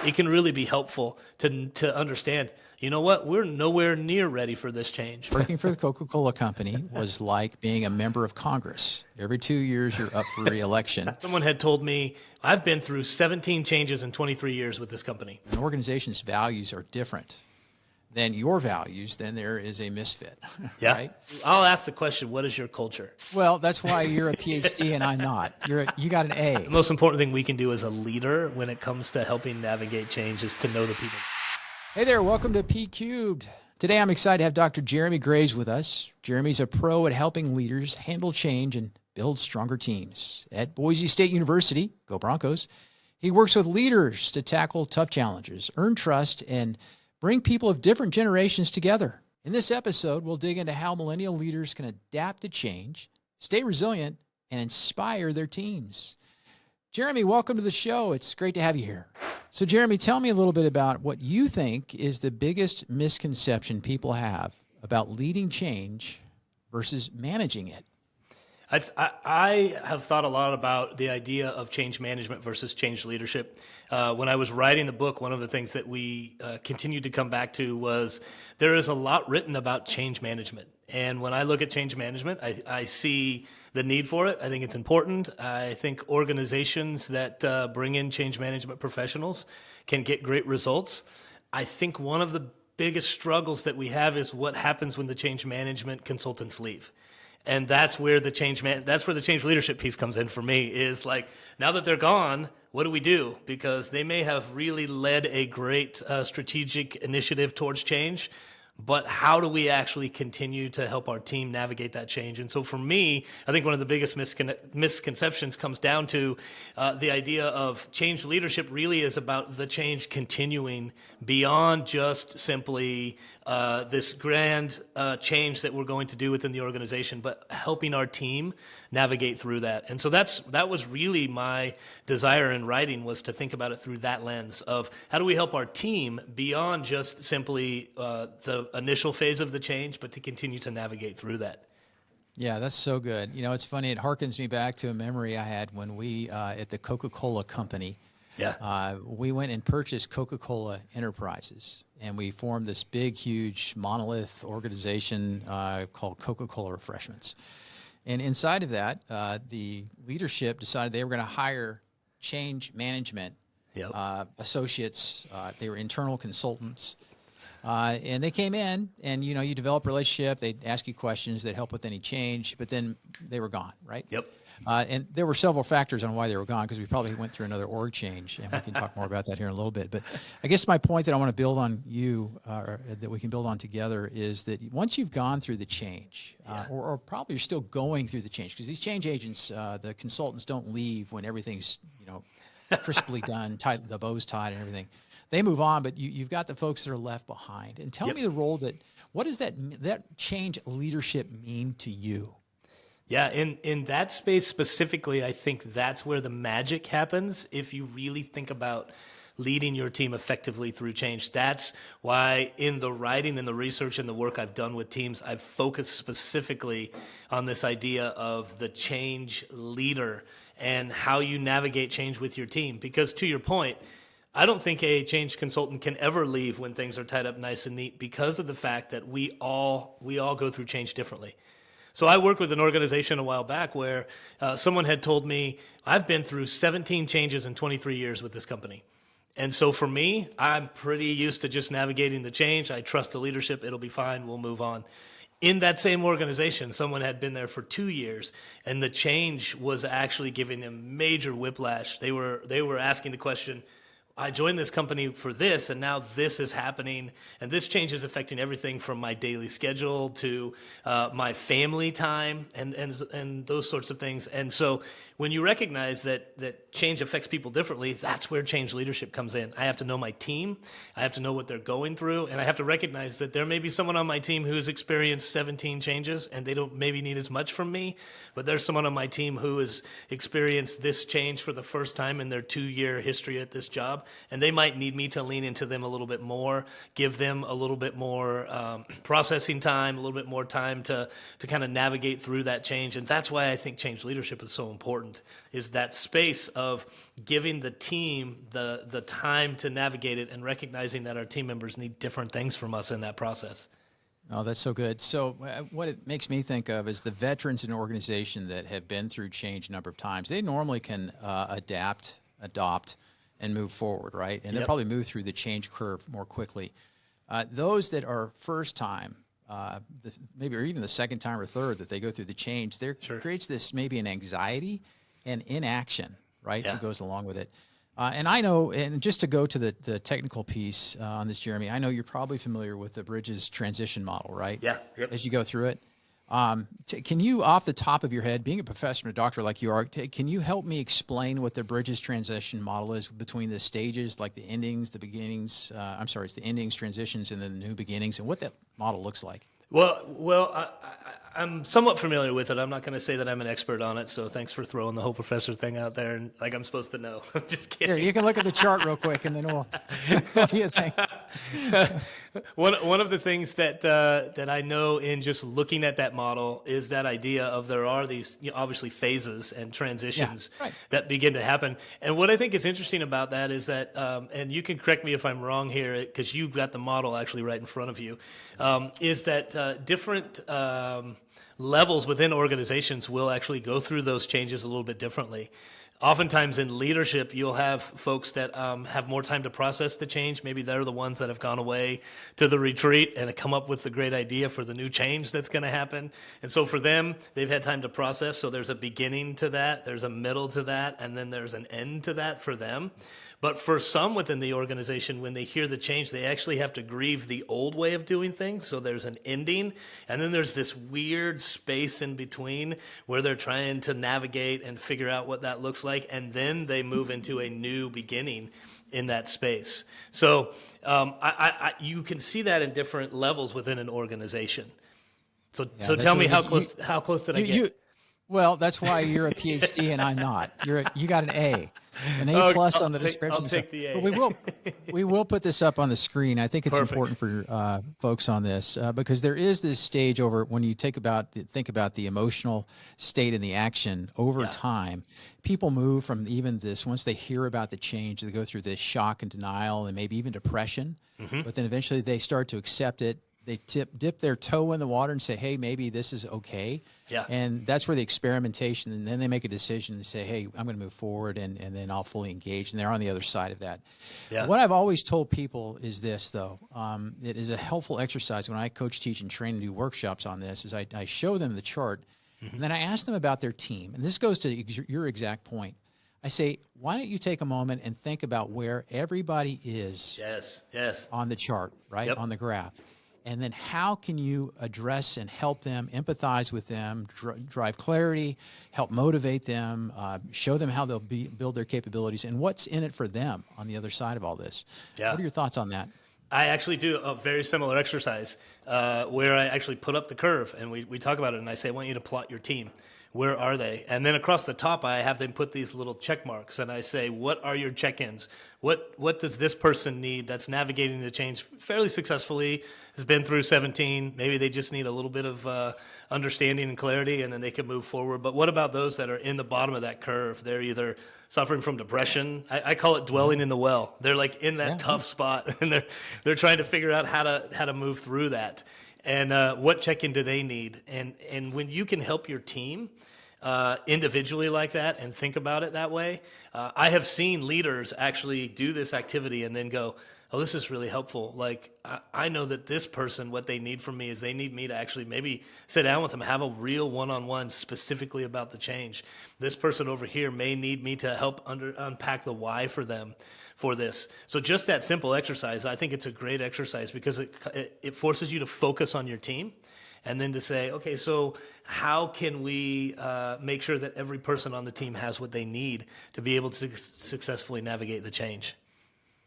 it can really be helpful to understand, you know what, we're nowhere near ready for this change. Working for the Coca-Cola company was like being a member of Congress. Every 2 years, you're up for re-election. Someone had told me, I've been through 17 changes in 23 years with this company. An organization's values are different than your values, then there is a misfit, Yeah. right? I'll ask the question, what is your culture? Well, that's why you're a PhD and I'm not. You got an A. The most important thing we can do as a leader when it comes to helping navigate change is to know the people. Hey there, welcome to P Cubed. Today I'm excited to have Dr. Jeremy Graves with us. Jeremy's a pro at helping leaders handle change and build stronger teams. At Boise State University, go Broncos, he works with leaders to tackle tough challenges, earn trust, and bring people of different generations together. In this episode, we'll dig into how millennial leaders can adapt to change, stay resilient, and inspire their teams. Jeremy, welcome to the show. It's great to have you here. So, Jeremy, tell me a little bit about what you think is the biggest misconception people have about leading change versus managing it. I have thought a lot about the idea of change management versus change leadership. When I was writing the book, one of the things that we continued to come back to was there is a lot written about change management. And when I look at change management, I see the need for it. I think it's important. I think organizations that bring in change management professionals can get great results. I think one of the biggest struggles that we have is what happens when the change management consultants leave. And that's where the change leadership piece comes in for me, is like, now that they're gone, what do we do? Because they may have really led a great strategic initiative towards change, but how do we actually continue to help our team navigate that change? And so for me, I think one of the biggest misconceptions comes down to the idea of change leadership really is about the change continuing beyond just simply this grand change that we're going to do within the organization, but helping our team navigate through that. And so that was really my desire in writing, was to think about it through that lens of how do we help our team beyond just simply the initial phase of the change, but to continue to navigate through that. Yeah, that's so good. You know, it's funny. It harkens me back to a memory I had when we, at the Coca-Cola company, we went and purchased Coca-Cola Enterprises, and we formed this big, huge monolith organization called Coca-Cola Refreshments. And inside of that, the leadership decided they were going to hire change management associates. They were internal consultants. And they came in, and, you know, you develop a relationship. They'd ask you questions. They'd help with any change. But then they were gone, right? Yep. And there were several factors on why they were gone, because we probably went through another org change, and we can talk more about that here in a little bit. But I guess my point that I want to build on that we can build on together, is that once you've gone through the change, or probably you're still going through the change, because these change agents, the consultants, don't leave when everything's, you know, crisply done, tight, the bow's tied and everything. They move on, but you've got the folks that are left behind. And tell me the role what does that change leadership mean to you? Yeah, in that space specifically, I think that's where the magic happens if you really think about leading your team effectively through change. That's why in the writing and the research and the work I've done with teams, I've focused specifically on this idea of the change leader and how you navigate change with your team. Because to your point, I don't think a change consultant can ever leave when things are tied up nice and neat, because of the fact that we all go through change differently. So I worked with an organization a while back where someone had told me, I've been through 17 changes in 23 years with this company. And so for me, I'm pretty used to just navigating the change. I trust the leadership. It'll be fine. We'll move on. In that same organization, someone had been there for 2 years, and the change was actually giving them major whiplash. They were asking the question, I joined this company for this, and now this is happening, and this change is affecting everything from my daily schedule to my family time and those sorts of things. And so when you recognize that change affects people differently, that's where change leadership comes in. I have to know my team, I have to know what they're going through, and I have to recognize that there may be someone on my team who has experienced 17 changes, and they don't maybe need as much from me, but there's someone on my team who has experienced this change for the first time in their 2-year history at this job. job, and they might need me to lean into them a little bit more, give them a little bit more processing time, a little bit more time to kind of navigate through that change. And that's why I think change leadership is so important, is that space of giving the team the time to navigate it and recognizing that our team members need different things from us in that process. Oh, that's so good. So what it makes me think of is the veterans in an organization that have been through change a number of times. They normally can adapt, adopt, and move forward, right? And they'll probably move through the change curve more quickly. Those that are first time, maybe or even the second time or third that they go through the change, there creates this maybe an anxiety and inaction, right, that goes along with it. And I know, and just to go to the technical piece on this, Jeremy, I know you're probably familiar with the Bridges transition model, right? Yeah. Yep. As you go through it. Can you, off the top of your head, being a professor and a doctor like you are, can you help me explain what the Bridges transition model is between the stages, like the endings, the beginnings, it's the endings, transitions, and then the new beginnings, and what that model looks like? Well, I'm somewhat familiar with it. I'm not going to say that I'm an expert on it, so thanks for throwing the whole professor thing out there, and like I'm supposed to know. I'm just kidding. Here, you can look at the chart real quick, and then what do you think? One of the things that I know in just looking at that model is that idea of there are these obviously phases and transitions that begin to happen. And what I think is interesting about that is that, and you can correct me if I'm wrong here, because you've got the model actually right in front of you, is that different levels within organizations will actually go through those changes a little bit differently. Oftentimes in leadership, you'll have folks that have more time to process the change. Maybe they're the ones that have gone away to the retreat and come up with the great idea for the new change that's going to happen. And so for them, they've had time to process. So there's a beginning to that, there's a middle to that, and then there's an end to that for them. But for some within the organization, when they hear the change, they actually have to grieve the old way of doing things. So there's an ending, and then there's this weird space in between where they're trying to navigate and figure out what that looks like, and then they move into a new beginning in that space. So you can see that in different levels within an organization. So tell me how close did I get? Well, that's why you're a PhD and I'm not. You got an A plus on the description. I'll take the A. But we will put this up on the screen. I think it's important for folks on this because there is this stage over when you think about the emotional state and the action over time. People move from even this, once they hear about the change, they go through this shock and denial and maybe even depression. But then eventually they start to accept it. They dip their toe in the water and say, hey, maybe this is okay. Yeah. And that's where the experimentation, and then they make a decision and say, hey, I'm going to move forward, and then I'll fully engage. And they're on the other side of that. Yeah. What I've always told people is this, though. It is a helpful exercise when I coach, teach, and train and do workshops on this, is I show them the chart, and then I ask them about their team. And this goes to your exact point. I say, why don't you take a moment and think about where everybody is on the chart, right, on the graph. And then how can you address and help them, empathize with them, drive clarity, help motivate them, show them how they'll build their capabilities, and what's in it for them on the other side of all this? Yeah. What are your thoughts on that? I actually do a very similar exercise where I actually put up the curve, and we talk about it, and I say, I want you to plot your team. Where are they? And then across the top, I have them put these little check marks, and I say, what are your check-ins? What does this person need that's navigating the change fairly successfully, has been through 17, maybe they just need a little bit of understanding and clarity, and then they can move forward. But what about those that are in the bottom of that curve? They're either suffering from depression. I call it dwelling in the well. They're like in that tough spot, and they're trying to figure out how to move through that. And what check-in do they need? And when you can help your team individually like that and think about it that way, I have seen leaders actually do this activity and then go, oh, this is really helpful. Like, I know that this person, what they need from me is they need me to actually maybe sit down with them, have a real one-on-one specifically about the change. This person over here may need me to help unpack the why for them for this. So just that simple exercise, I think it's a great exercise because it forces you to focus on your team and then to say, okay, so how can we make sure that every person on the team has what they need to be able to successfully navigate the change?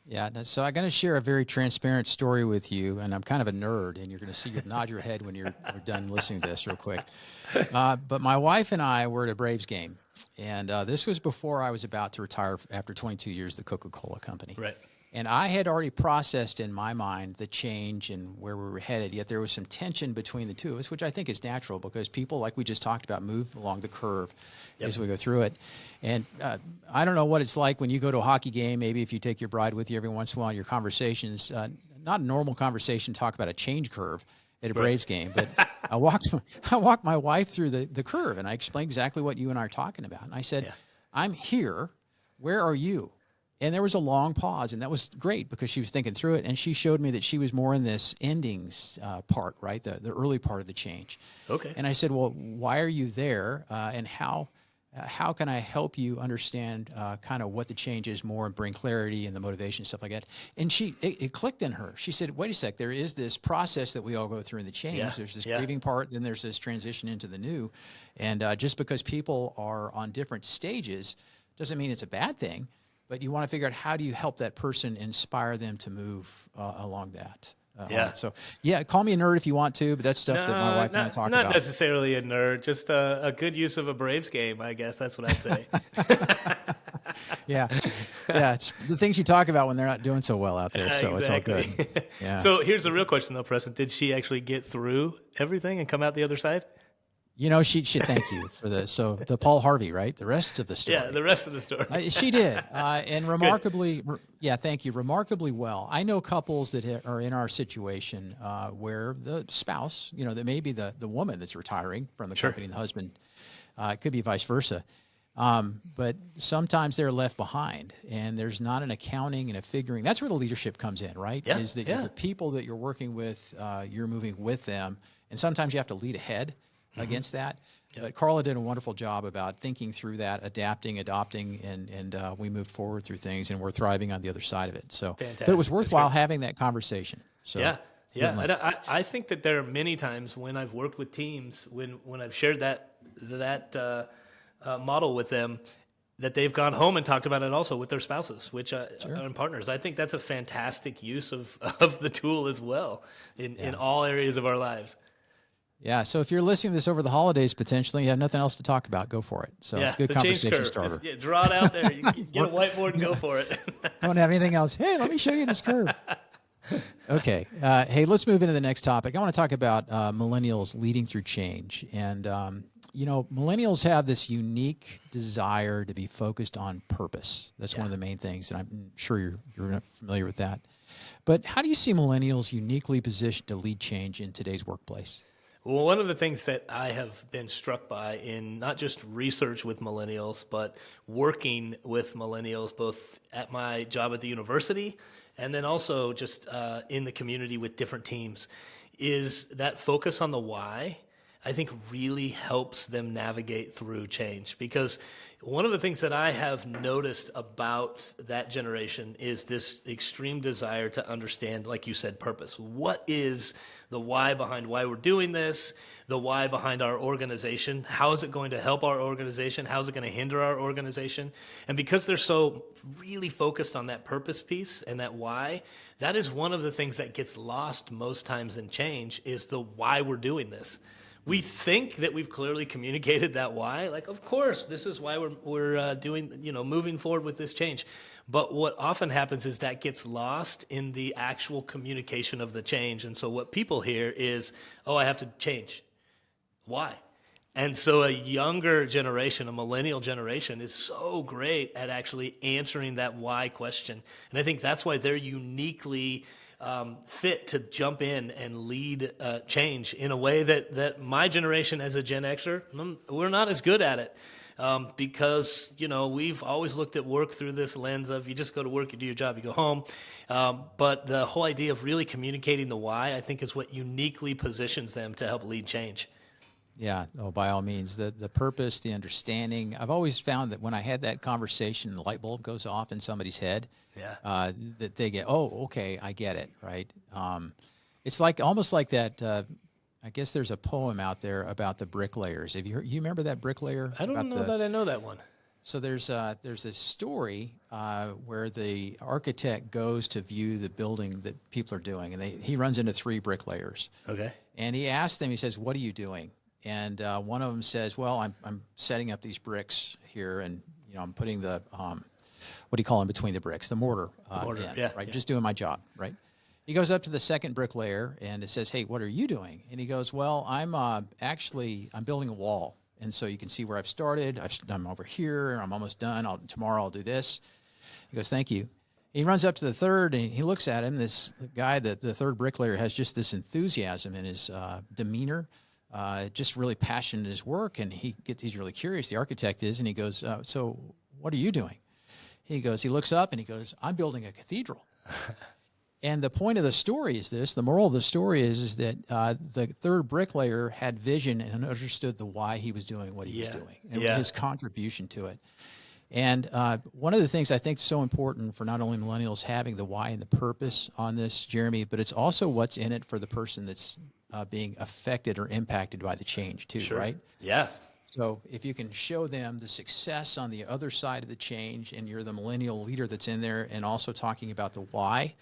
Yeah, so I'm going to share a very transparent story with you, and I'm kind of a nerd, and you're going to see you nod your head when you're done listening to this real quick. But my wife and I were at a Braves game, And this was before I was about to retire after 22 years, the Coca-Cola company. Right. And I had already processed in my mind the change and where we were headed, yet there was some tension between the two of us, which I think is natural because people, like we just talked about, move along the curve as we go through it. And I don't know what it's like when you go to a hockey game, maybe if you take your bride with you every once in a while, your conversations, not a normal conversation, talk about a change curve at a Braves game, but I walked my wife through the curve, and I explained exactly what you and I are talking about. And I said, I'm here. Where are you? And there was a long pause, and that was great because she was thinking through it, and she showed me that she was more in this endings part, right, the early part of the change. Okay. And I said, well, why are you there, and how can I help you understand kind of what the change is more and bring clarity and the motivation, stuff like that? And it clicked in her. She said, wait a sec, there is this process that we all go through in the change. Yeah. There's this grieving part, then there's this transition into the new. And just because people are on different stages doesn't mean it's a bad thing. But you want to figure out how do you help that person inspire them to move along that. So, call me a nerd if you want to, but that's stuff that my wife and I talk about. Not necessarily a nerd, just a good use of a Braves game, I guess. That's what I'd say. Yeah. It's the things you talk about when they're not doing so well out there, so Exactly. It's all good. Yeah. So here's the real question, though, Preston. Did she actually get through everything and come out the other side? You know, she thank you for this. So the Paul Harvey, right? The rest of the story. Yeah, the rest of the story. She did, and remarkably, thank you, remarkably well. I know couples that are in our situation where the spouse, that may be the woman that's retiring from the company, and the husband, it could be vice versa. But sometimes they're left behind, and there's not an accounting and a figuring. That's where the leadership comes in, right? Yeah. Is that the people that you're working with, you're moving with them, and sometimes you have to lead ahead against that. Yep. But Carla did a wonderful job about thinking through that, adapting, adopting, and we moved forward through things, and we're thriving on the other side of it. So, fantastic. But it was worthwhile having that conversation. So, yeah. And I think that there are many times when I've worked with teams, when I've shared that model with them, that they've gone home and talked about it also with their spouses, which are partners. I think that's a fantastic use of the tool as well in all areas of our lives. Yeah, so if you're listening to this over the holidays, potentially, you have nothing else to talk about, go for it. So it's a good conversation starter. Just, draw it out there. You get a whiteboard and go for it. Don't have anything else. Hey, let me show you this curve. Okay. Hey, let's move into the next topic. I want to talk about millennials leading through change. And, millennials have this unique desire to be focused on purpose. That's one of the main things, and I'm sure you're familiar with that. But how do you see millennials uniquely positioned to lead change in today's workplace? Well, one of the things that I have been struck by in not just research with millennials, but working with millennials, both at my job at the university and then also just in the community with different teams, is that focus on the why, I think really helps them navigate through change. Because one of the things that I have noticed about that generation is this extreme desire to understand, like you said, purpose. What is the why behind why we're doing this, the why behind our organization? How is it going to help our organization? How is it going to hinder our organization? And because they're so really focused on that purpose piece and that why, that is one of the things that gets lost most times in change, is the why we're doing this. We think that we've clearly communicated that why. Like, of course, this is why we're doing, moving forward with this change. But what often happens is that gets lost in the actual communication of the change. And so what people hear is, oh, I have to change. Why? And so a younger generation, a millennial generation, is so great at actually answering that why question. And I think that's why they're uniquely fit to jump in and lead change in a way that my generation as a Gen Xer, we're not as good at it. Because, we've always looked at work through this lens of you just go to work, you do your job, you go home. But the whole idea of really communicating the why, I think, is what uniquely positions them to help lead change. Yeah, by all means, the purpose, the understanding. I've always found that when I had that conversation, the light bulb goes off in somebody's head. Yeah. That they get, oh, okay, I get it, right? It's almost like that. I guess there's a poem out there about the bricklayers. Have you heard? You remember that bricklayer? I don't know that I know that one. So there's this story where the architect goes to view the building that people are doing, and he runs into three bricklayers. Okay. And he asks them, he says, "What are you doing?" And one of them says, well, I'm setting up these bricks here, and I'm putting the what do you call them between the bricks? The mortar, Mortar, in, yeah, right? yeah. Just doing my job, right? He goes up to the second bricklayer and it says, hey, what are you doing? And he goes, well, I'm building a wall. And so you can see where I've started. I'm over here. I'm almost done. Tomorrow I'll do this. He goes, thank you. He runs up to the third and he looks at him. This guy, the third bricklayer, has just this enthusiasm in his demeanor, just really passionate in his work. And he's really curious, the architect is, and he goes, so what are you doing? He looks up and he goes, I'm building a cathedral. And the point of the story is this, the moral of the story is that the third bricklayer had vision and understood the why he was doing what he was doing and his contribution to it. And one of the things I think is so important for not only millennials having the why and the purpose on this, Jeremy, but it's also what's in it for the person that's being affected or impacted by the change too, right? Yeah. So if you can show them the success on the other side of the change and you're the millennial leader that's in there and also talking about the why,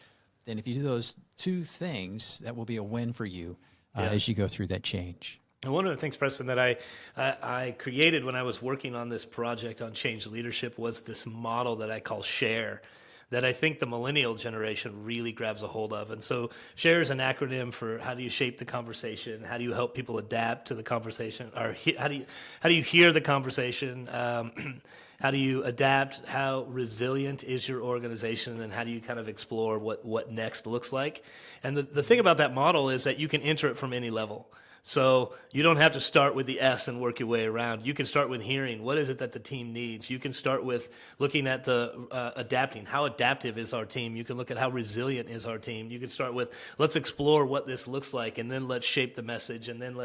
then if you do those two things, that will be a win for you as you go through that change. And one of the things, Preston, that I created when I was working on this project on change leadership was this model that I call SHARE, that I think the millennial generation really grabs a hold of. And so SHARE is an acronym for how do you shape the conversation, how do you help people adapt to the conversation, or how do you hear the conversation, how do you adapt, how resilient is your organization, and how do you kind of explore what next looks like. And the thing about that model is that you can enter it from any level. So you don't have to start with the S and work your way around. You can start with hearing, what is it that the team needs? You can start with looking at the adapting. How adaptive is our team? You can look at how resilient is our team. You can start with, let's explore what this looks like, and then let's shape the message, and then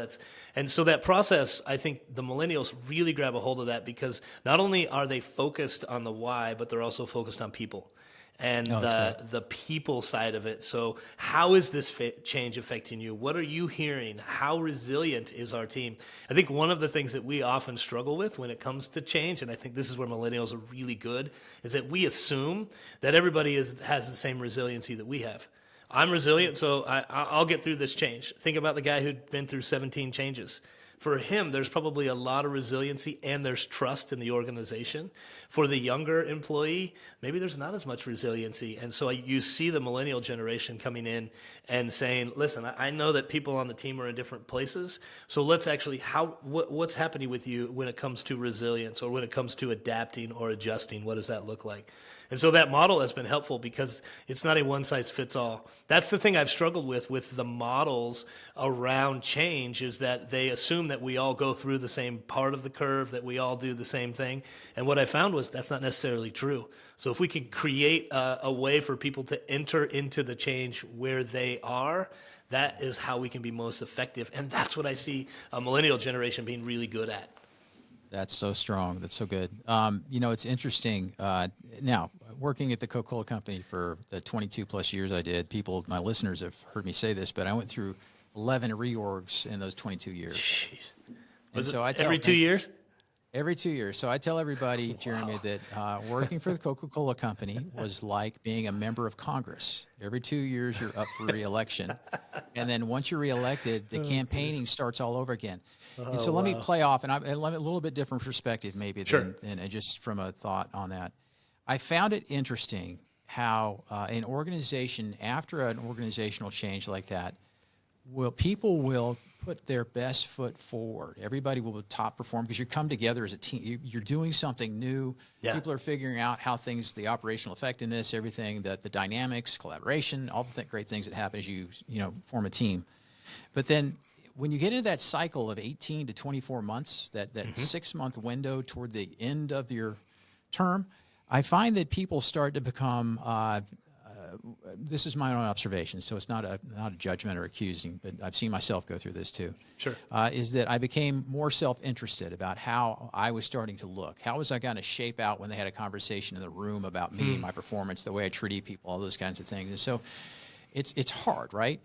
and so that process, I think the millennials really grab a hold of that because not only are they focused on the why, but they're also focused on people. And the people side of it. So how is this change affecting you? What are you hearing? How resilient is our team? I think one of the things that we often struggle with when it comes to change, and I think this is where millennials are really good, is that we assume that everybody has the same resiliency that we have. I'm resilient, so I'll get through this change. Think about the guy who'd been through 17 changes. For him, there's probably a lot of resiliency and there's trust in the organization. For the younger employee, maybe there's not as much resiliency. And so you see the millennial generation coming in and saying, listen, I know that people on the team are in different places. So let's actually, what's happening with you when it comes to resilience or when it comes to adapting or adjusting? What does that look like? And so that model has been helpful because it's not a one-size-fits-all. That's the thing I've struggled with the models around change is that they assume that we all go through the same part of the curve, that we all do the same thing. And what I found was that's not necessarily true. So if we can create a way for people to enter into the change where they are, that is how we can be most effective. And that's what I see a millennial generation being really good at. That's so strong. That's so good. It's interesting. Now, working at the Coca-Cola company for the 22 plus years I did, my listeners have heard me say this, but I went through 11 reorgs in those 22 years. Jeez. And so every 2 years? Every 2 years. So I tell everybody, Jeremy, that working for the Coca-Cola company was like being a member of Congress. Every 2 years, you're up for re-election. And then once you're re-elected, the campaigning starts all over again. And so let me play off, and a little bit different perspective maybe than just from a thought on that. I found it interesting how an organization, after an organizational change like that, people will put their best foot forward. Everybody will top perform because you come together as a team. You're doing something new. Yeah. People are figuring out how the operational effectiveness, everything, the dynamics, collaboration, all the great things that happen as you form a team. But then when you get into that cycle of 18 to 24 months, that 6-month window toward the end of your term, I find that people start to become this is my own observation, so it's not a judgment or accusing, but I've seen myself go through this too. Sure. Is that I became more self-interested about how I was starting to look. How was I going to shape out when they had a conversation in the room about me, my performance, the way I treated people, all those kinds of things. And so it's hard, right?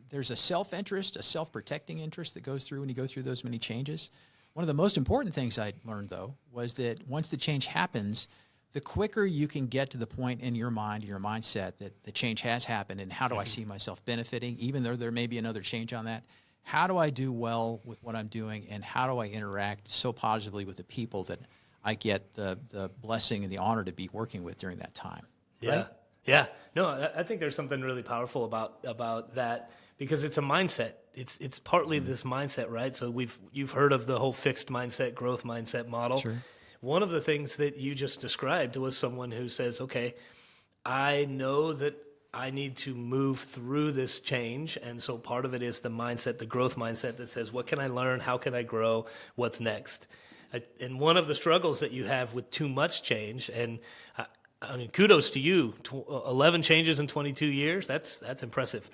There's a self-interest, a self-protecting interest that goes through when you go through those many changes. One of the most important things I learned, though, was that once the change happens, the quicker you can get to the point in your mind, your mindset, that the change has happened and how do I see myself benefiting, even though there may be another change on that, how do I do well with what I'm doing, and how do I interact so positively with the people that I get the blessing and the honor to be working with during that time, Yeah. right? Yeah. No, I think there's something really powerful about that because it's a mindset. It's partly this mindset, right? So you've heard of the whole fixed mindset, growth mindset model. Sure. One of the things that you just described was someone who says, okay, I know that I need to move through this change. And so part of it is the mindset, the growth mindset that says, what can I learn? How can I grow? What's next? And one of the struggles that you have with too much change, and I mean, kudos to you. 11 changes in 22 years. That's impressive.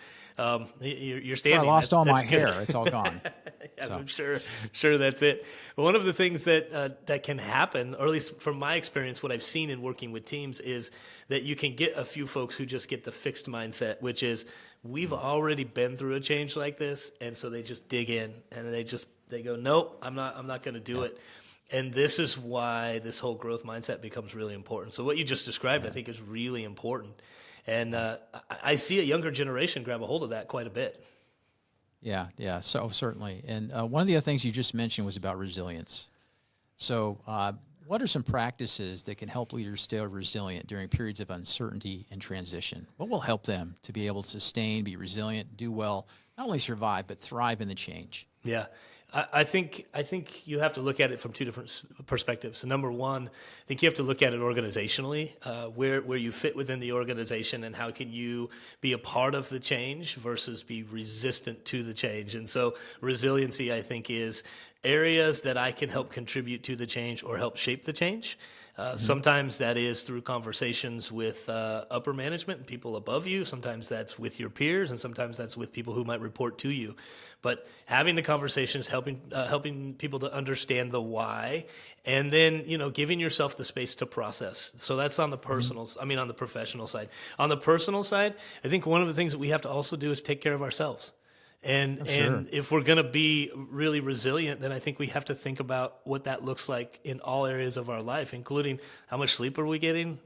You're standing. I lost all that's my good. hair. It's all gone. So. I'm sure that's it. One of the things that can happen, or at least from my experience, what I've seen in working with teams is that you can get a few folks who just get the fixed mindset, which is we've already been through a change like this, and so they just dig in and they go, nope, I'm not going to do it. And this is why this whole growth mindset becomes really important. So what you just described, I think, is really important. And I see a younger generation grab a hold of that quite a bit. Yeah, so certainly. And one of the other things you just mentioned was about resilience. So what are some practices that can help leaders stay resilient during periods of uncertainty and transition? What will help them to be able to sustain, be resilient, do well, not only survive, but thrive in the change? Yeah. I think you have to look at it from two different perspectives. So number one, I think you have to look at it organizationally, where you fit within the organization and how can you be a part of the change versus be resistant to the change. And so resiliency, I think, is areas that I can help contribute to the change or help shape the change. Sometimes that is through conversations with upper management and people above you. Sometimes that's with your peers, and sometimes that's with people who might report to you. But having the conversations, helping people to understand the why, and then giving yourself the space to process. So that's on the personal. I mean, on the professional side. On the personal side, I think one of the things that we have to also do is take care of ourselves. And if we're going to be really resilient, then I think we have to think about what that looks like in all areas of our life, including how much sleep are we getting?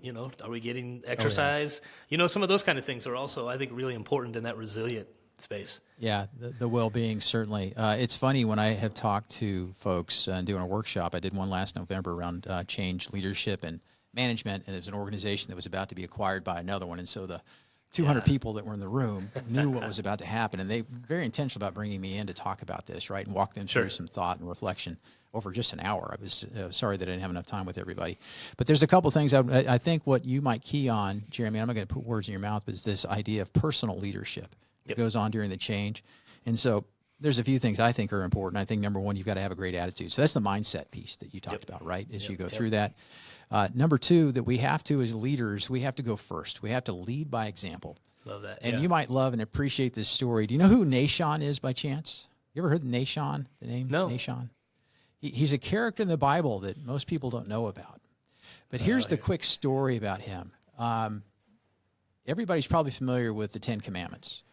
Are we getting exercise? Some of those kind of things are also, I think, really important in that resilient space. Yeah, the well-being, certainly. It's funny when I have talked to folks and doing a workshop. I did one last November around change leadership and management, and it was an organization that was about to be acquired by another one. And so the 200 people that were in the room knew what was about to happen, and they were very intentional about bringing me in to talk about this, right, and walk them through some thought and reflection over just an hour. I was sorry that I didn't have enough time with everybody. But there's a couple things I think what you might key on, Jeremy, I'm not going to put words in your mouth, but is this idea of personal leadership that goes on during the change. And so there's a few things I think are important. I think, number one, you've got to have a great attitude. So that's the mindset piece that you talked about, right, as you go through that. Number two, that we have to, as leaders, we have to go first. We have to lead by example. Love that. And you might love and appreciate this story. Do you know who Nahshon is by chance? You ever heard of Nahshon, the name? No. Nahshon? He's a character in the Bible that most people don't know about. But here's the quick story about him. Everybody's probably familiar with the Ten Commandments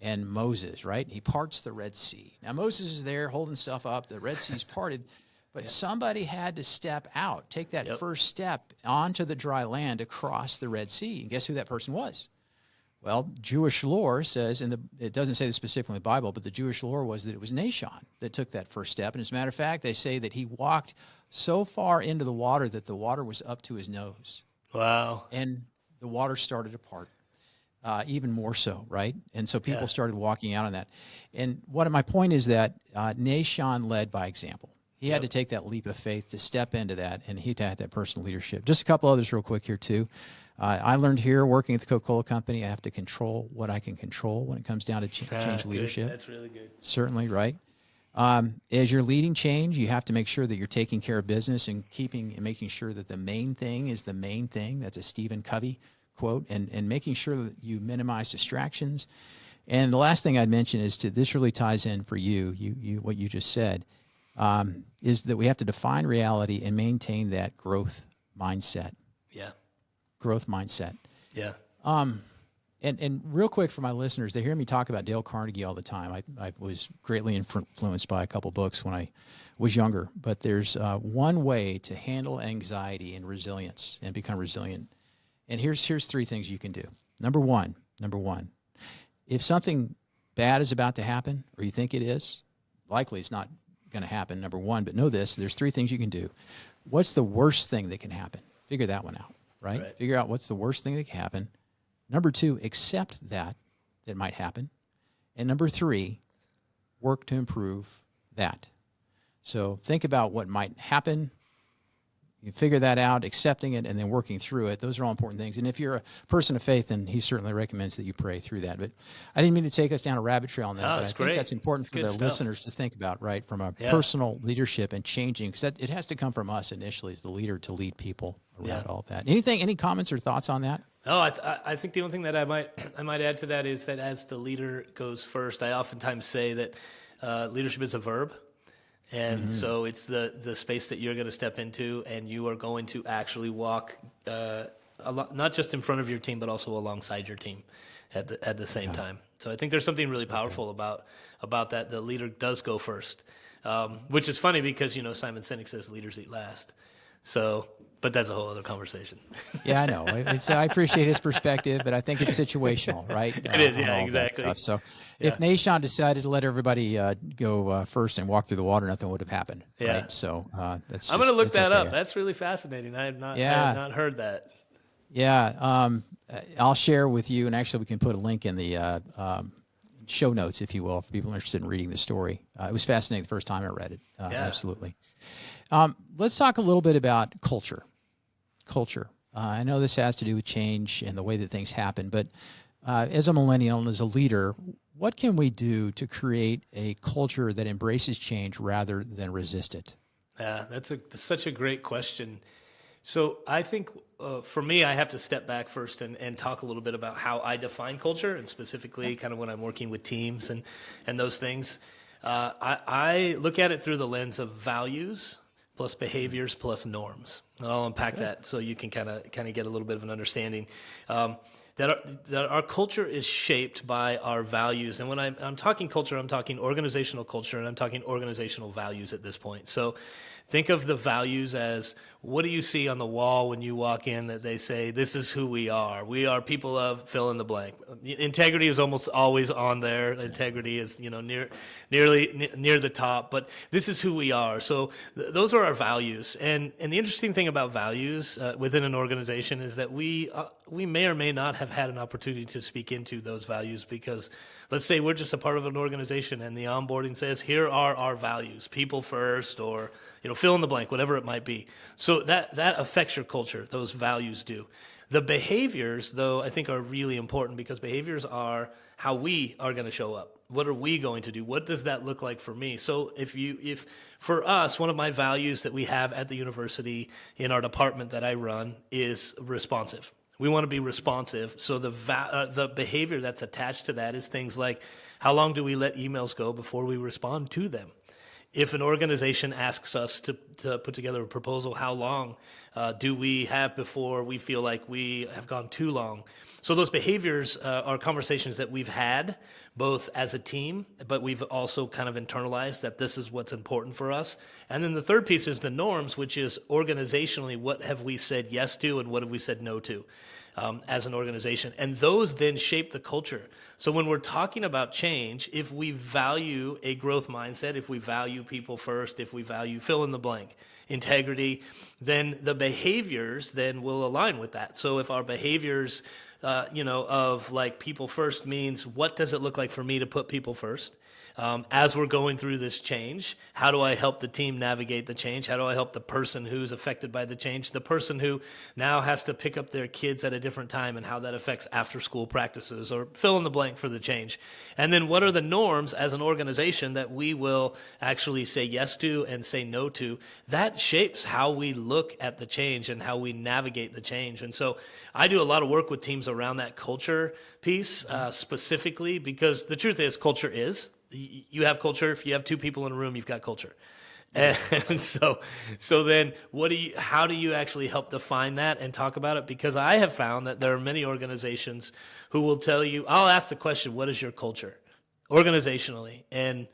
and Moses, right? He parts the Red Sea. Now, Moses is there holding stuff up. The Red Sea's parted. But somebody had to step out, take that first step onto the dry land across the Red Sea. And guess who that person was? Well, Jewish lore says, and it doesn't say this specifically in the Bible, but the Jewish lore was that it was Nahshon that took that first step. And as a matter of fact, they say that he walked so far into the water that the water was up to his nose. Wow. And the water started to part. Even more so, right? And so people started walking out on that. And my point is that Nahshon led by example. He had to take that leap of faith to step into that, and he had that personal leadership. Just a couple others real quick here, too. I learned here working at the Coca-Cola company, I have to control what I can control when it comes down to change leadership. That's really good. Certainly, right? As you're leading change, you have to make sure that you're taking care of business and making sure that the main thing is the main thing. That's a Stephen Covey quote, and making sure that you minimize distractions. And the last thing I'd mention is this really ties in for you what you just said, is that we have to define reality and maintain that growth mindset. Yeah. Growth mindset. Yeah. And real quick for my listeners, they hear me talk about Dale Carnegie all the time. I was greatly influenced by a couple books when I was younger. But there's one way to handle anxiety and resilience and become resilient. And here's three things you can do. Number one, if something bad is about to happen, or you think it is, likely it's not going to happen, number one, but know this, there's 3 things you can do. What's the worst thing that can happen? Figure that one out, right? Figure out what's the worst thing that can happen. Number 2, accept that might happen. And number 3, work to improve that. So think about what might happen. You figure that out, accepting it, and then working through it. Those are all important things. And if you're a person of faith, then he certainly recommends that you pray through that. But I didn't mean to take us down a rabbit trail on that, but I think that's important for the listeners to think about, right, from a personal leadership and changing, because it has to come from us initially as the leader to lead people around all of that. Any comments or thoughts on that? Oh, I think the only thing that I might add to that is that as the leader goes first, I oftentimes say that leadership is a verb. And so it's the space that you're going to step into, and you are going to actually walk not just in front of your team, but also alongside your team at the same time. So I think there's something really powerful about that. The leader does go first, which is funny because, Simon Sinek says leaders eat last. So, but that's a whole other conversation. Yeah, I know. I appreciate his perspective, but I think it's situational, right? It is, yeah, exactly. So if Nahshon decided to let everybody go first and walk through the water, nothing would have happened. Yeah. Right? So that's. I'm going to look that up. That's really fascinating. I have not heard that. Yeah. I'll share with you, and actually we can put a link in the show notes, if you will, for people interested in reading the story. It was fascinating the first time I read it. Absolutely. Let's talk a little bit about culture. I know this has to do with change and the way that things happen, but as a millennial and as a leader, what can we do to create a culture that embraces change rather than resist it? Yeah, that's such a great question. So I think for me, I have to step back first and talk a little bit about how I define culture, and specifically kind of when I'm working with teams and those things. I look at it through the lens of values plus behaviors plus norms. And I'll unpack that so you can kind of get a little bit of an understanding. That our culture is shaped by our values. And when I'm talking culture, I'm talking organizational culture, and I'm talking organizational values at this point. So think of the values as, what do you see on the wall when you walk in that they say, this is who we are? We are people of fill in the blank. Integrity is almost always on there. Integrity is, near the top, but this is who we are. So those are our values. And the interesting thing about values within an organization is that we may or may not have had an opportunity to speak into those values, because let's say we're just a part of an organization and the onboarding says, here are our values, people first, or fill in the blank, whatever it might be. So that affects your culture. Those values do. The behaviors, though, I think are really important, because behaviors are how we are going to show up. What are we going to do? What does that look like for me? So if for us, one of my values that we have at the university in our department that I run is responsive. We want to be responsive. So the behavior that's attached to that is things like, how long do we let emails go before we respond to them? If an organization asks us to put together a proposal, how long do we have before we feel like we have gone too long? So those behaviors are conversations that we've had both as a team, but we've also kind of internalized that this is what's important for us. And then the third piece is the norms, which is organizationally, what have we said yes to and what have we said no to as an organization? And those then shape the culture. So when we're talking about change, if we value a growth mindset, if we value people first, if we value fill in the blank, integrity, then the behaviors then will align with that. So if our behaviors of like people first means, what does it look like for me to put people first? As we're going through this change, how do I help the team navigate the change? How do I help the person who's affected by the change, the person who now has to pick up their kids at a different time and how that affects after school practices, or fill in the blank for the change? And then what are the norms as an organization that we will actually say yes to and say no to? That shapes how we look at the change and how we navigate the change. And so I do a lot of work with teams around that culture piece specifically, because the truth is culture is. You have culture. If you have two people in a room, you've got culture. And so then how do you actually help define that and talk about it? Because I have found that there are many organizations who will tell you, I'll ask the question, what is your culture organizationally? And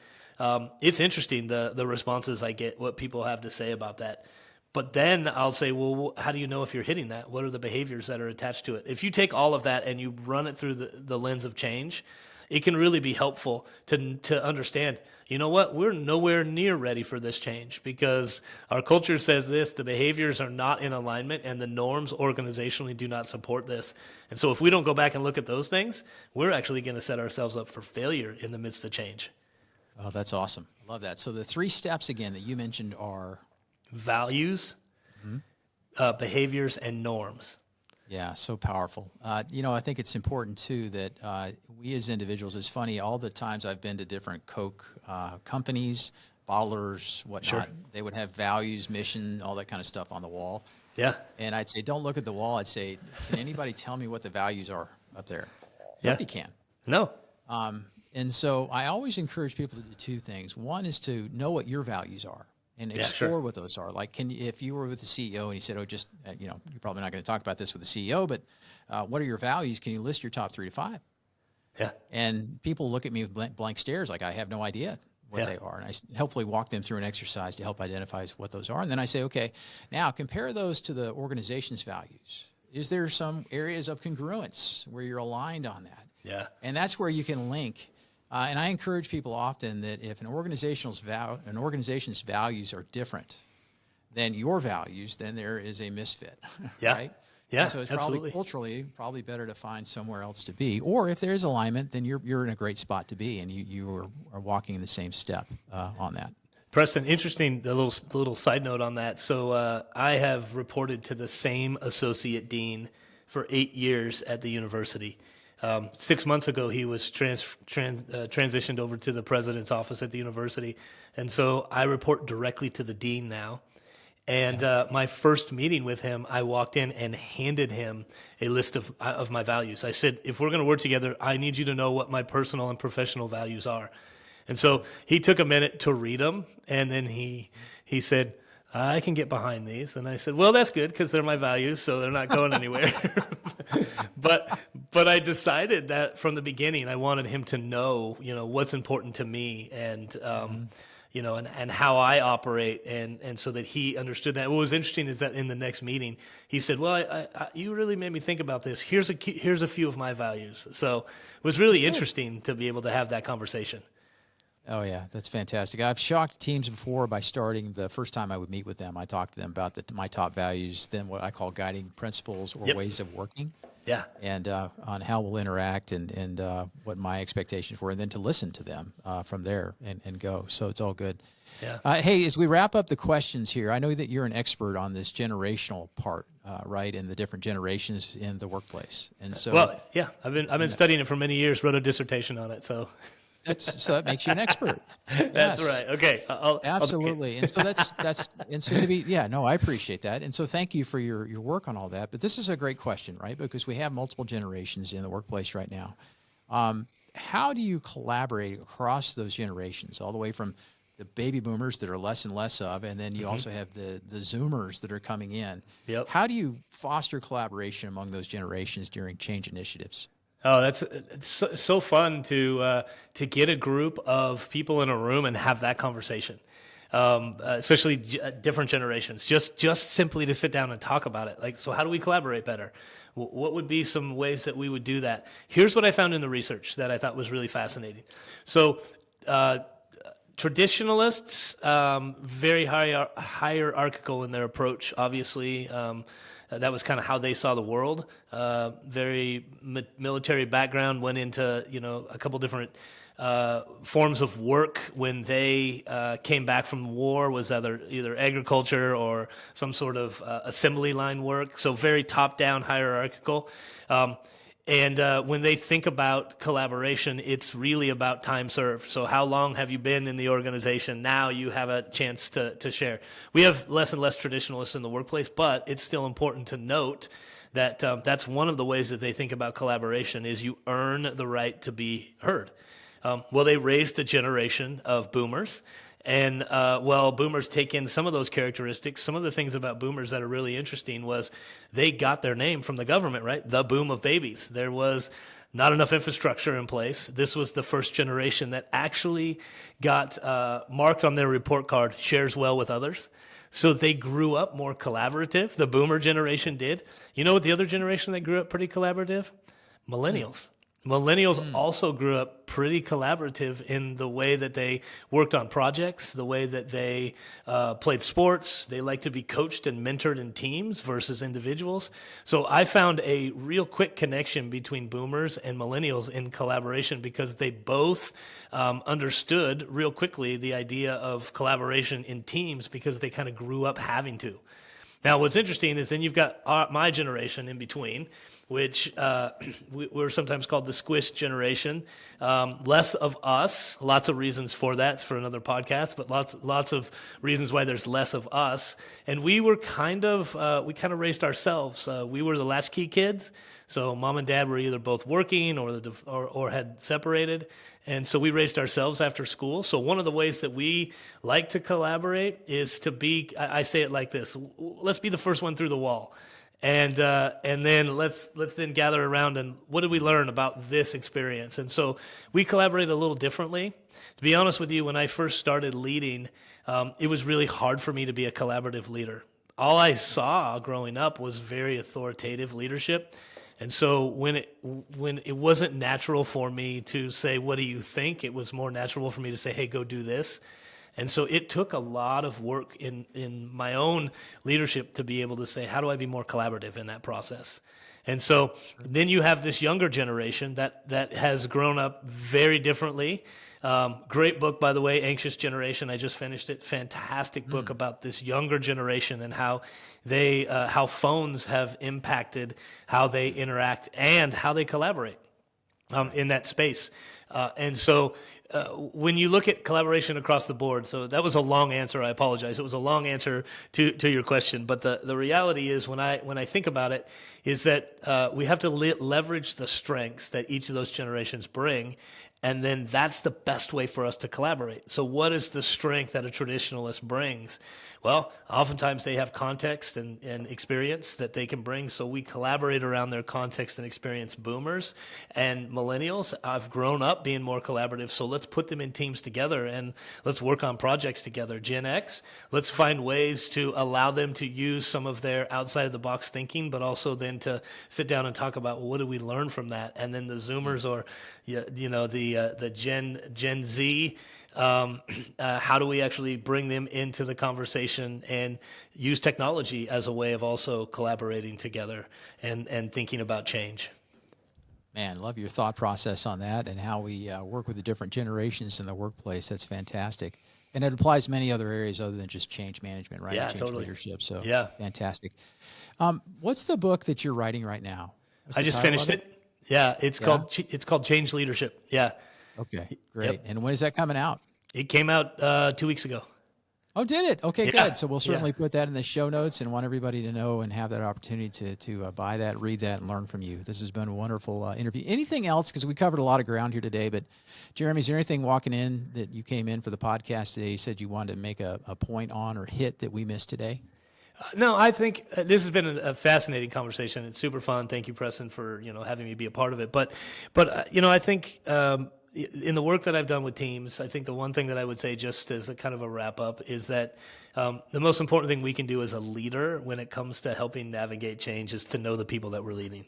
it's interesting, the responses I get, what people have to say about that. But then I'll say, well, how do you know if you're hitting that? What are the behaviors that are attached to it? If you take all of that and you run it through the lens of change, it can really be helpful to understand, you know what, we're nowhere near ready for this change because our culture says this, the behaviors are not in alignment, and the norms organizationally do not support this. And so if we don't go back and look at those things, we're actually going to set ourselves up for failure in the midst of change. Oh, that's awesome. Love that. So the 3 steps again that you mentioned are Values, behaviors, and norms. yeah, so powerful. I think it's important too that we as individuals, it's funny, all the times I've been to different Coke companies, bottlers, whatnot, Sure. they would have values, mission, all that kind of stuff on the wall. Yeah. And I'd say, don't look at the wall. I'd say, can anybody tell me what the values are up there? Yeah. Nobody can. No. And so I always encourage people to do 2 things. One is to know what your values are and explore sure. what those are. Like, if you were with the CEO and he said, you're probably not going to talk about this with the CEO, but what are your values? Can you list your top 3 to 5? Yeah. And people look at me with blank stares like I have no idea what they are. And I hopefully walk them through an exercise to help identify what those are. And then I say, okay, now compare those to the organization's values. Is there some areas of congruence where you're aligned on that? Yeah. And that's where you can link. And I encourage people often that if an organization's values are different than your values, then there is a misfit, Yeah. right? Yeah, And so it's absolutely. probably culturally better to find somewhere else to be. Or if there is alignment, then you're in a great spot to be, and you are walking in the same step on that. Preston, interesting, a little side note on that. So I have reported to the same associate dean for 8 years at the university. 6 months ago, he was transitioned over to the president's office at the university. And so I report directly to the dean now. And my first meeting with him, I walked in and handed him a list of my values. I said, if we're going to work together, I need you to know what my personal and professional values are. And so he took a minute to read them, and then he said, I can get behind these. And I said, well, that's good because they're my values, so they're not going anywhere. But I decided that from the beginning, I wanted him to know, what's important to me and, and how I operate. And so that he understood that. What was interesting is that in the next meeting, he said, well, you really made me think about this. Here's a few of my values. So it was really interesting to be able to have that conversation. Oh, yeah, that's fantastic. I've shocked teams before by starting the first time I would meet with them. I talked to them about my top values, then what I call guiding principles or ways of working. Yeah. And on how we'll interact and what my expectations were, and then to listen to them from there and go. So it's all good. Yeah. Hey, as we wrap up the questions here, I know that you're an expert on this generational part, right, and the different generations in the workplace. And so, Well, yeah, I've been studying it for many years, wrote a dissertation on it, so. so that makes you an expert. That's Yes. right. Okay. Absolutely. And so I appreciate that. And so thank you for your work on all that. But this is a great question, right? Because we have multiple generations in the workplace right now. How do you collaborate across those generations, all the way from the baby boomers that are less and less of, and then you also have the Zoomers that are coming in. Yep. How do you foster collaboration among those generations during change initiatives? Oh, it's so fun to get a group of people in a room and have that conversation, especially different generations. Just simply to sit down and talk about it. Like, so how do we collaborate better? What would be some ways that we would do that? Here's what I found in the research that I thought was really fascinating. So, traditionalists, very hierarchical in their approach, obviously. That was kind of how they saw the world. Very military background, went into a couple different forms of work when they came back from war, was either agriculture or some sort of assembly line work. So very top-down, hierarchical. And when they think about collaboration, it's really about time served. So how long have you been in the organization? Now you have a chance to share. We have less and less traditionalists in the workplace, but it's still important to note that that's one of the ways that they think about collaboration is you earn the right to be heard. Well, they raised a generation of boomers. And boomers take in some of those characteristics. Some of the things about boomers that are really interesting was they got their name from the government, right? The boom of babies. There was not enough infrastructure in place. This was the first generation that actually got marked on their report card, shares well with others. So they grew up more collaborative. The boomer generation did. You know what the other generation that grew up pretty collaborative? Millennials. Millennials also grew up pretty collaborative in the way that they worked on projects, the way that they played sports. They like to be coached and mentored in teams versus individuals. So I found a real quick connection between boomers and millennials in collaboration because they both understood real quickly the idea of collaboration in teams because they kind of grew up having to. Now, what's interesting is then you've got my generation in between, which we're sometimes called the squish generation. Less of us, lots of reasons for that. It's for another podcast, but lots of reasons why there's less of us. And we were we kind of raised ourselves. We were the latchkey kids. So mom and dad were either both working or had separated. And so we raised ourselves after school. So one of the ways that we like to collaborate is to be, I say it like this, let's be the first one through the wall. And then let's then gather around and what did we learn about this experience? And so we collaborate a little differently. To be honest with you, when I first started leading, it was really hard for me to be a collaborative leader. All I saw growing up was very authoritative leadership. And so when it wasn't natural for me to say, what do you think? It was more natural for me to say, hey, go do this. And so it took a lot of work in my own leadership to be able to say, how do I be more collaborative in that process? And so then you have this younger generation that has grown up very differently. Great book, by the way, Anxious Generation. I just finished it. Fantastic book about this younger generation and how how phones have impacted how they interact and how they collaborate in that space. And so when you look at collaboration across the board, so that was a long answer. I apologize. It was a long answer to your question. But the reality is when I think about it is that we have to leverage the strengths that each of those generations bring. And then that's the best way for us to collaborate. So what is the strength that a traditionalist brings? Well, oftentimes they have context and experience that they can bring. So we collaborate around their context and experience. Boomers and millennials have grown up being more collaborative. So let's put them in teams together and let's work on projects together. Gen X, let's find ways to allow them to use some of their outside of the box thinking, but also then to sit down and talk about what do we learn from that? And then the Zoomers or the Gen Z, how do we actually bring them into the conversation and use technology as a way of also collaborating together and thinking about change? Man, love your thought process on that and how we work with the different generations in the workplace. That's fantastic. And it applies to many other areas other than just change management, right? Yeah, change totally. leadership. So yeah, fantastic. What's the book that you're writing right now? I just finished it. Yeah, it's called Change Leadership. Yeah. Okay, great. Yep. And when is that coming out? It came out 2 weeks ago. Oh, did it? Okay, Yeah. good. So we'll certainly put that in the show notes and want everybody to know and have that opportunity to buy that, read that, and learn from you. This has been a wonderful interview. Anything else? Because we covered a lot of ground here today. But Jeremy, is there anything walking in that you came in for the podcast today? You said you wanted to make a point on or hit that we missed today? No, I think this has been a fascinating conversation. It's super fun. Thank you, Preston, for having me be a part of it. But I think in the work that I've done with teams, I think the one thing that I would say just as a kind of a wrap up is that the most important thing we can do as a leader when it comes to helping navigate change is to know the people that we're leading,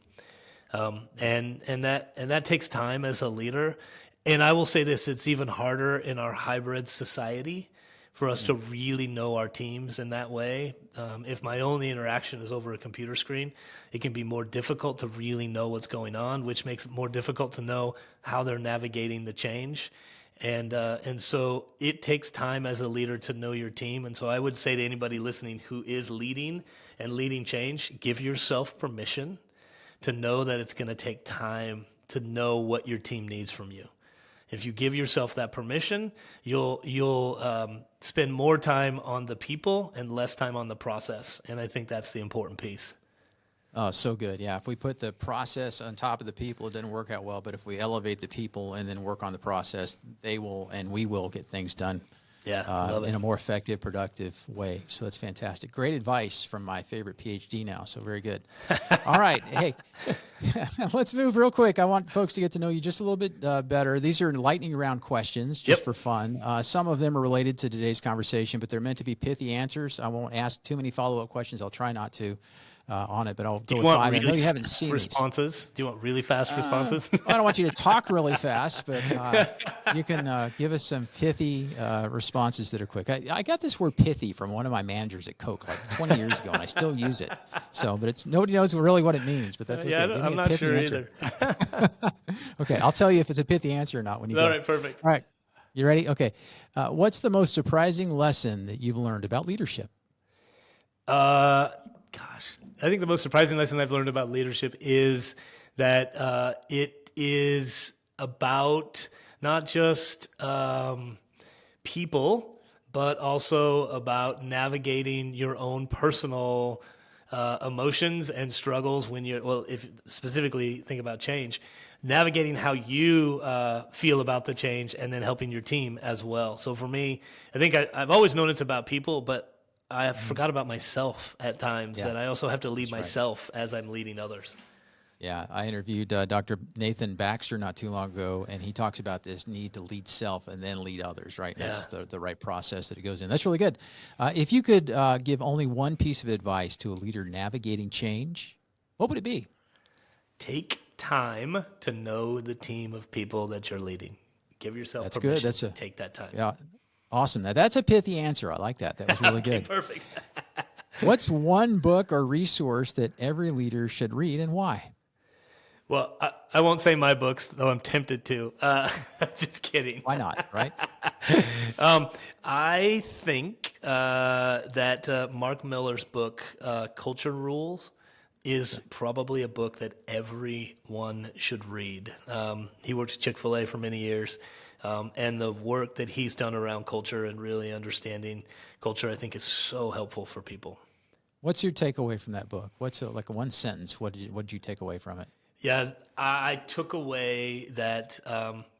and that takes time as a leader. And I will say this: it's even harder in our hybrid society for us to really know our teams in that way. If my only interaction is over a computer screen, it can be more difficult to really know what's going on, which makes it more difficult to know how they're navigating the change. And so it takes time as a leader to know your team. And so I would say to anybody listening who is leading and leading change, give yourself permission to know that it's going to take time to know what your team needs from you. If you give yourself that permission, you'll spend more time on the people and less time on the process. And I think that's the important piece. Oh, so good. Yeah. If we put the process on top of the people, it doesn't work out well. But if we elevate the people and then work on the process, they will and we will get things done in a more effective, productive way. So that's fantastic. Great advice from my favorite PhD now. So very good. All right. Hey, let's move real quick. I want folks to get to know you just a little bit better. These are lightning round questions just for fun. Some of them are related to today's conversation, but they're meant to be pithy answers. I won't ask too many follow-up questions. I'll try not to. on it, but I'll Do go you with want 5. I really know you haven't fast seen these. responses? Do you want really fast responses? I don't want you to talk really fast, but you can give us some pithy responses that are quick. I got this word pithy from one of my managers at Coke like 20 years ago, and I still use it. So, but nobody knows really what it means, but that's okay. Yeah, Give me I'm a not pithy sure answer. either. Okay, I'll tell you if it's a pithy answer or not when you All go. right, perfect. All right, you ready? Okay. What's the most surprising lesson that you've learned about leadership? Gosh, I think the most surprising lesson I've learned about leadership is that it is about not just people, but also about navigating your own personal emotions and struggles when you're, well, if specifically think about change, navigating how you feel about the change and then helping your team as well. So for me, I think I've always known it's about people, but I forgot about myself at times, Yeah, that I also have to lead that's right. myself as I'm leading others. Yeah, I interviewed Dr. Nathan Baxter not too long ago, and he talks about this need to lead self and then lead others, right? Yeah. That's the right process that it goes in. That's really good. If you could give only one piece of advice to a leader navigating change, what would it be? Take time to know the team of people that you're leading. Give yourself That's permission good. to take that time. Yeah, awesome. Now, that's a pithy answer. I like that. That was really Okay, good. perfect. What's one book or resource that every leader should read and why? Well, I won't say my books, though I'm tempted to. Just kidding. Why not, right? I think that Mark Miller's book, Culture Rules, is probably a book that everyone should read. He worked at Chick-fil-A for many years, and the work that he's done around culture and really understanding culture, I think, is so helpful for people. What's your takeaway from that book? What's like a one sentence? What did you take away from it? Yeah, I took away that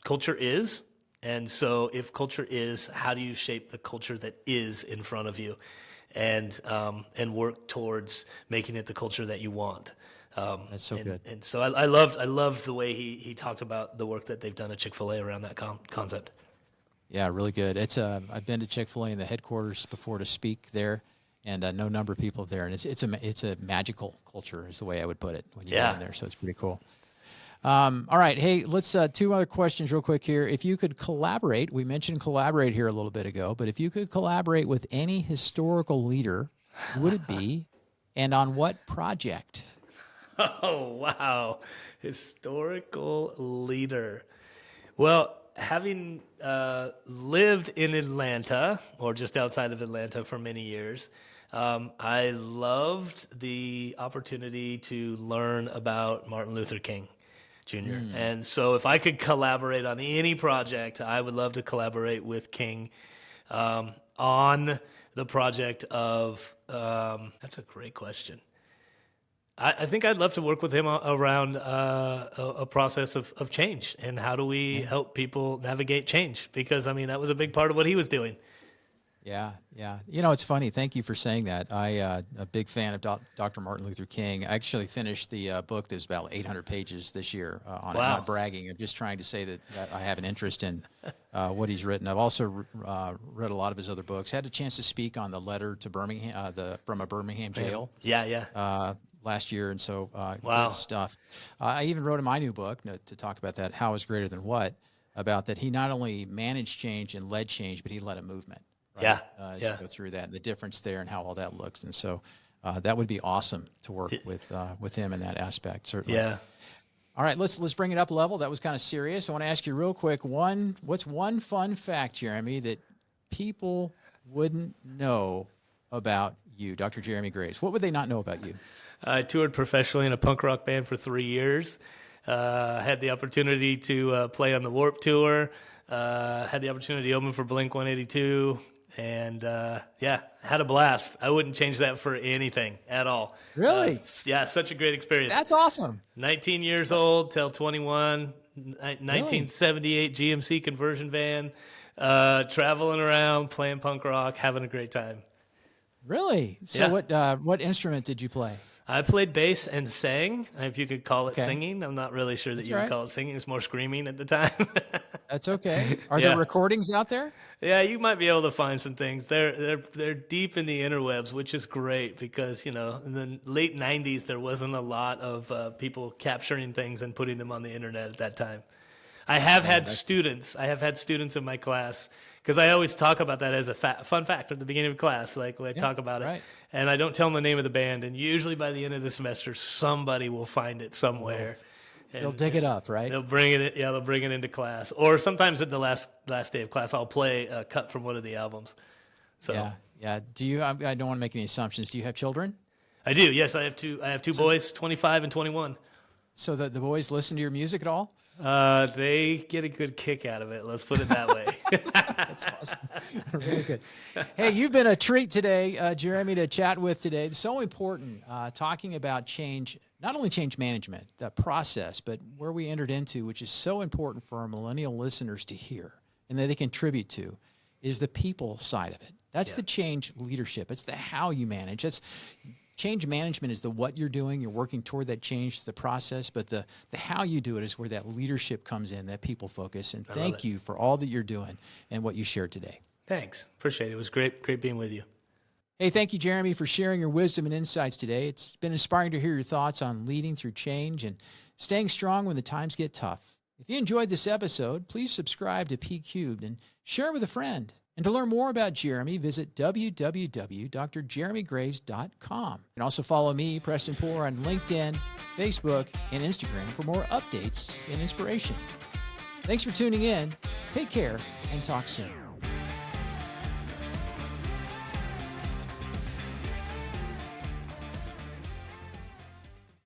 culture is. And so if culture is, how do you shape the culture that is in front of you and work towards making it the culture that you want? That's so good. And so I loved the way he talked about the work that they've done at Chick-fil-A around that concept. Yeah, really good. It's I've been to Chick-fil-A in the headquarters before to speak there, and no number of people there, and it's a magical culture is the way I would put it when you go in there. So it's pretty cool. All right, hey, let's two other questions real quick here. If you could collaborate, we mentioned collaborate here a little bit ago, but if you could collaborate with any historical leader, who would it be, and on what project? Oh, wow. Historical leader. Well, having lived in Atlanta or just outside of Atlanta for many years, I loved the opportunity to learn about Martin Luther King Jr. And so if I could collaborate on any project, I would love to collaborate with King on the project of, that's a great question. I think I'd love to work with him around a process of change and how do we help people navigate change? Because, I mean, that was a big part of what he was doing. Yeah, yeah. You know, it's funny. Thank you for saying that. A big fan of Dr. Martin Luther King. I actually finished the book that's about 800 pages this year on it. Wow. Not bragging. I'm just trying to say that I have an interest in what he's written. I've also read a lot of his other books. Had a chance to speak on the letter to Birmingham, from a Birmingham jail. Yeah. Last year, and so Wow. good stuff. I even wrote in my new book to talk about that, How is Greater Than What, about that he not only managed change and led change, but he led a movement. Right? Yeah. As you go through that, and the difference there and how all that looks. And so that would be awesome to work with him in that aspect, certainly. Yeah. All right, let's bring it up a level. That was kind of serious. I want to ask you real quick, what's one fun fact, Jeremy, that people wouldn't know about you, Dr. Jeremy Graves? What would they not know about you? I toured professionally in a punk rock band for 3 years. Had the opportunity to play on the Warped Tour. Had the opportunity to open for Blink-182. And, had a blast. I wouldn't change that for anything at all. Really? Such a great experience. That's awesome. 19 years old till 21, 1978 GMC conversion van, traveling around, playing punk rock, having a great time. Really? So what instrument did you play? I played bass and sang, if you could call it Okay. singing. I'm not really sure that That's you would all right. call it singing. It's more screaming at the time. That's okay. Are Yeah. there recordings out there? Yeah, you might be able to find some things. They're deep in the interwebs, which is great because, in the late 90s there wasn't a lot of people capturing things and putting them on the internet at that time. I have had students in my class, because I always talk about that as a fun fact at the beginning of class, like when I talk about it. And I don't tell them the name of the band, and usually by the end of the semester somebody will find it somewhere. They'll dig it up, right? They'll bring it. Yeah, they'll bring it into class, or sometimes at the last day of class, I'll play a cut from one of the albums. So yeah. Do you? I don't want to make any assumptions. Do you have children? I do. Yes, I have two. I have two boys, 25 and 21. So the boys listen to your music at all? They get a good kick out of it. Let's put it that way. That's awesome. Really good. Hey, you've been a treat today, Jeremy, to chat with today. It's so important talking about change. Not only change management, the process, but where we entered into, which is so important for our millennial listeners to hear and that they contribute to, is the people side of it. That's the change leadership. It's the how you manage. That's change management is the what you're doing. You're working toward that change, the process, but the how you do it is where that leadership comes in, that people focus. And thank you for all that you're doing and what you shared today. Thanks. Appreciate it. It was great being with you. Hey, thank you, Jeremy, for sharing your wisdom and insights today. It's been inspiring to hear your thoughts on leading through change and staying strong when the times get tough. If you enjoyed this episode, please subscribe to P Cubed and share with a friend. And to learn more about Jeremy, visit www.drjeremygraves.com. You can also follow me, Preston Poore, on LinkedIn, Facebook, and Instagram for more updates and inspiration. Thanks for tuning in. Take care and talk soon.